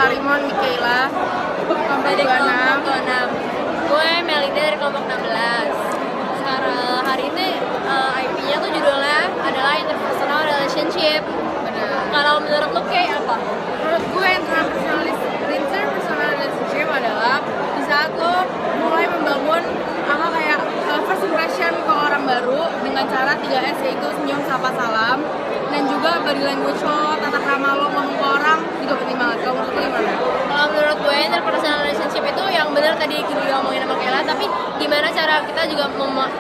Harimon Mikaela, kelompok dari 26. kelompok 26. Gue Melinda dari kelompok 16. Sekarang hari ini IP-nya tuh judulnya adalah Interpersonal Relationship. Kalau menurut lo kayak apa? Menurut gue interpersonal relationship adalah di saat lo mulai membangun kayak first impression ke orang baru dengan cara 3S, yaitu senyum, sapa, salam, dan juga body language lo, tata krama lo ngomong ke orang juga penting banget. Kalau menurut lo gimana? Kalau menurut gue interpersonal relationship itu yang benar tadi kita ngomongin sama Kela, tapi gimana cara kita juga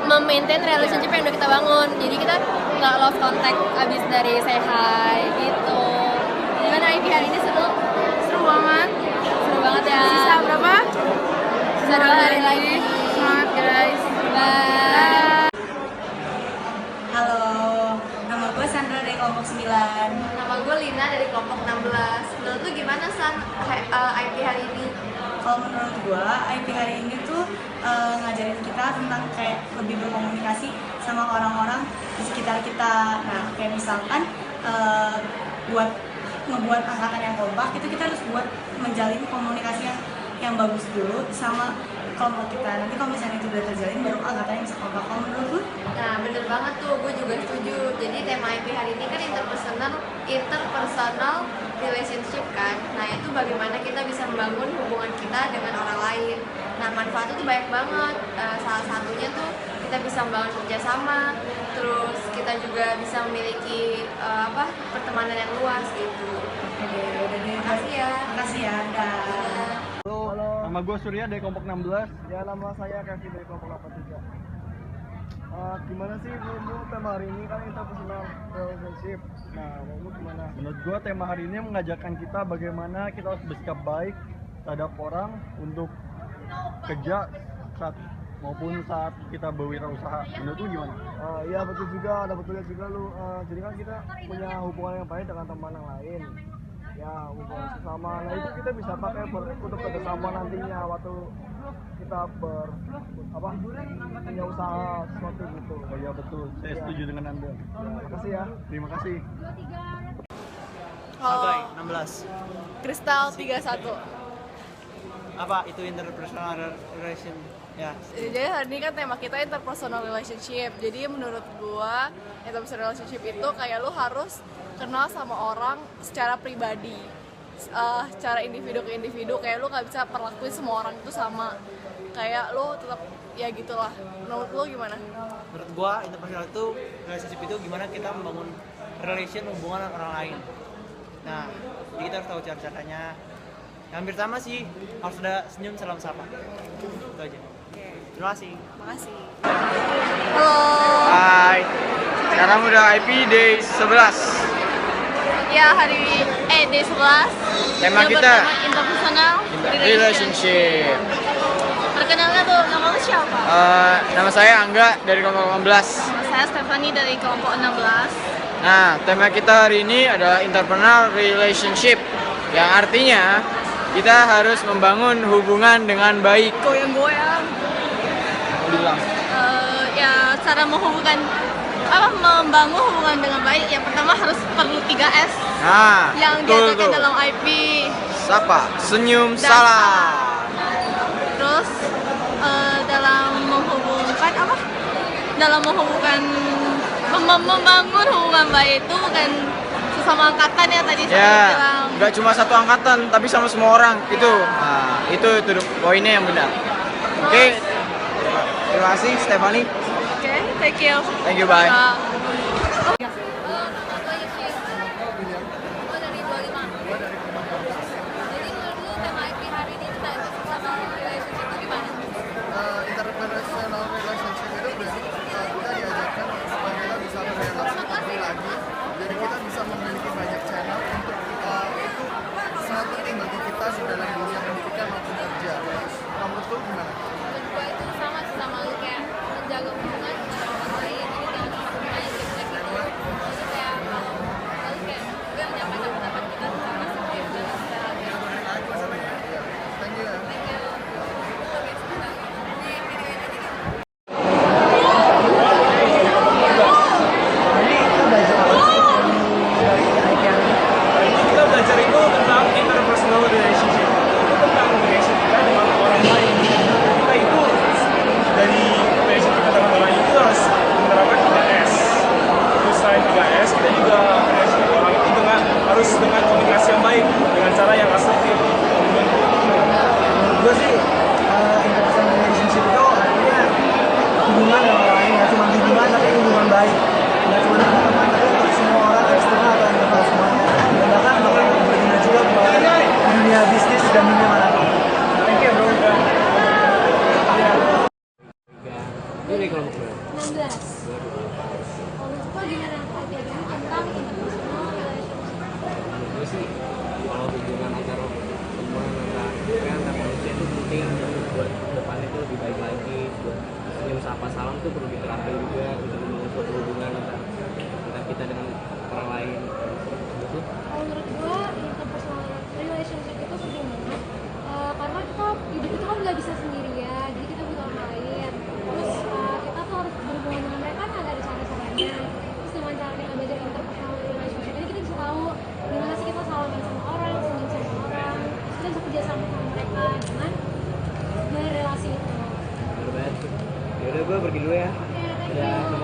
memaintain relationship yang udah kita bangun. Jadi kita nggak lost contact abis dari say hi gitu. Gimana IP hari ini seru? Seru banget. Seru banget ya. Sisa berapa? Sisa 2 hari lagi. Semangat guys. Bye. Halo, nama gue Sandra dari kelompok 9. Nama gue Lina dari kelompok 16. Menurut lu gimana San IP hari ini? Kalau menurut gue, IP hari ini tuh ngajarin kita tentang kayak lebih berkomunikasi sama orang-orang di sekitar kita. Nah, kayak misalkan buat ngebuat angkatan yang kompak, itu kita harus buat menjalin komunikasi yang bagus dulu sama kelompok kita. Nanti kalau misalnya itu udah terjalin, baru angkatannya bisa kompak. Kalau menurut lu? Nah bener banget tuh, gue juga setuju. Jadi tema IP hari ini kan interpersonal relationship kan. Nah itu bagaimana kita bisa membangun hubungan kita dengan orang lain. Nah manfaatnya tuh banyak banget. Salah satunya tuh kita bisa membangun kerjasama, terus kita juga bisa memiliki pertemanan yang luas gitu. Udah deh. Makasih ya. Makasih ya. Dah. Halo, nama gue Surya dari kelompok 16. Ya, nama saya Kaki dari kelompok 83. Gimana sih menurut tema hari ini kan interpersonal relationship. Nah, menurut gimana? Menurut gue tema hari ini mengajarkan kita bagaimana kita harus bersikap baik terhadap orang untuk kerja maupun saat kita berwirausaha. Menurut lu gimana? Iya betul juga, ada betulnya juga lu. Jadi kan kita punya hubungan yang baik dengan teman yang lain. Ya hubungan sesama, nah itu kita bisa pakai untuk kerjasama nantinya waktu kita punya usaha sesuatu gitu. Oh iya betul, saya setuju dengan anda. Terima kasih ya. Terima kasih. Agai 16. Kristal 31. Apa itu interpersonal relation? Ya. Jadi hari ini kan tema kita interpersonal relationship. Jadi menurut gua interpersonal relationship itu kayak lu harus kenal sama orang secara pribadi, secara individu ke individu. Kayak lu nggak bisa perlakuin semua orang itu sama. Kayak lu tetap ya gitulah. Menurut lu gimana? Menurut gua interpersonal itu relationship itu gimana kita membangun hubungan dengan orang lain. Nah, jadi kita harus tahu cara-caranya. Yang hampir sama sih, harus ada senyum, salam, sapa. Itu aja. Terima kasih. Makasih. Halo. Hai. Sekarang udah IP Day 11. Ya day 11. Tema yang kita bertema interpersonal relationship. Perkenalkan tuh, nama lu siapa? Nama saya Angga dari kelompok 18. Nama saya Stephanie dari kelompok 16. Nah, tema kita hari ini adalah interpersonal relationship, yang artinya kita harus membangun hubungan dengan baik. Goyang-goyang. Mau diulang? Ya cara membangun hubungan dengan baik, yang pertama harus perlu 3S Nah, yang betul diajarkan tuh. dalam IP. Sapa, senyum, Dan salam. Terus membangun hubungan baik itu bukan sesama angkatan ya tadi saya Ya, bilang. nggak cuma satu angkatan, tapi sama semua orang. Itu, nah, itu poinnya yang benar. Oke, terima kasih Stephanie. Oke, thank you. Thank you, bye. Interpersonal relationship itu berarti kita diajarkan supaya kita bisa berrelasi lebih lagi, jadi kita bisa memiliki banyak channel untuk itu sangat penting bagi kita di dalam dunia pendidikan maupun kerja. Menurut lu gimana? Menurut gue itu sama lu kayak menjaga hubungan dengan orang lain, jadi jangan hubungannya jelek baik, nggak cuma teman-teman, tapi untuk semua orang eksternal atau internal semuanya, dan bahkan bakal berguna juga buat dunia bisnis dan dunia manapun. Thank you bro. Ini dari kelompok berapa? 16. Kalau menurut lo gimana IPH ini tentang interpersonal relationship? Gue sih kalau hubungan antar manusia itu penting buat depannya itu lebih baik lagi, buat senyum sapa salam tuh perlu diterapkan juga untuk membangun suatu hubungan antara kita dengan orang lain. Betul? Kalau menurut gue interpersonal relationship itu penting banget. Karena kita hidup itu kan nggak bisa sendirian, jadi kita butuh orang lain. Terus kita tuh harus berhubungan dengan mereka kan ada cara-caranya. Terus dengan cara kita belajar interpersonal relationship ini kita bisa tahu gimana sih kita salaman sama orang, senyum sama orang, terus kita bisa kerja sama mereka dengan relasi itu. Bener banget. Yaudah gue pergi dulu ya. Oke, thank Dadah, you. teman-teman.